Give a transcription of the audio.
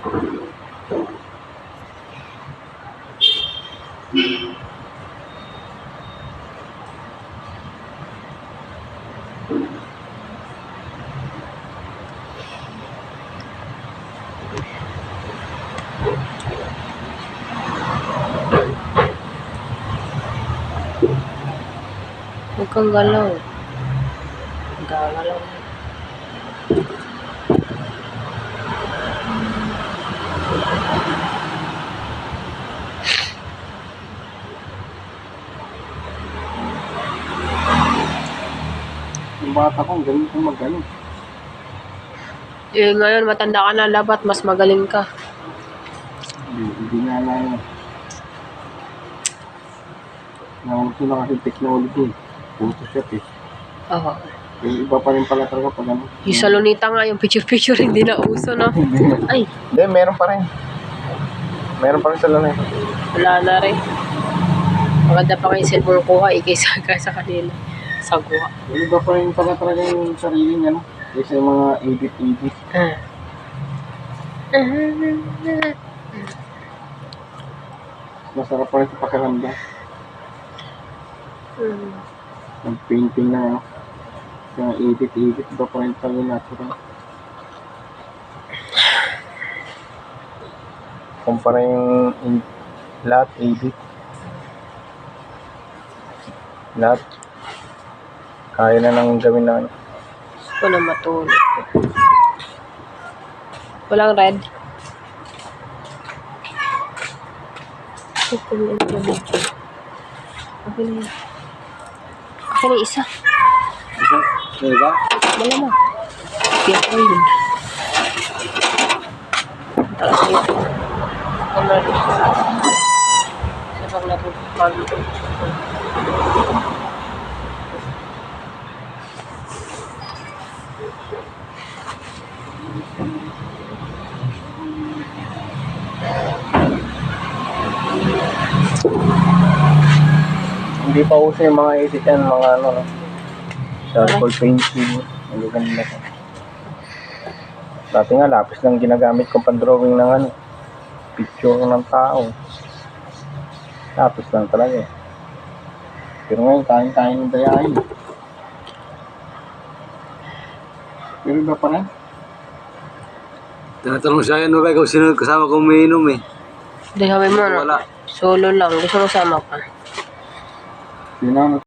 Huwag kang galaw. Gagalaw. Yung bata ko, galing kong magaling. Eh, ngayon, matanda ka na, dapat mas magaling ka. Hindi nga na nakuto na kasi technology. Photoshop eh. Oo. Yung iba pa rin pala talaga pag ano. Yung sa Lunita nga, yung picture-picture, hindi na uso, no? Ay, Hindi, meron pa rin. Meron pa rin sa Luneta. wala na rin. Maganda pa kayo cellphone kuha, kaysa sa kanila. Sagwa. Yung iba pa rin pala talaga yung sariling ano. Kasi yung mga edit-edit. Masarap pa rin sa pakiramdam. Nag-painting na ano. Yung edit-edit, iba pa rin talaga natural. Kumpara yung lahat edit. Lahat. Kaya na nang gawin na ano. Gusto ko na matulog. Walang red. Okay na yun. Okay na yun. Okay na isa. Diba? Wala na. Kaya ko yun. Taas yun. Ano rin. Sabang natutupag. Hindi pa uso yung mga edit yan, mga ano, no? Charcoal painting. Hindi ganda ko. Dati nga, lapis lang ginagamit kong pan-drawing ng ano, picture ng tao. Lapis lang talaga eh. Pero ngayon, kain-kain ng dayain. Pero iba pa rin. Tinatanong siya yan, ikaw sino kasama kong umiinom eh. Hindi kami mo, no? Wala. Solo lang. Gusto mo sama ka? Yun ang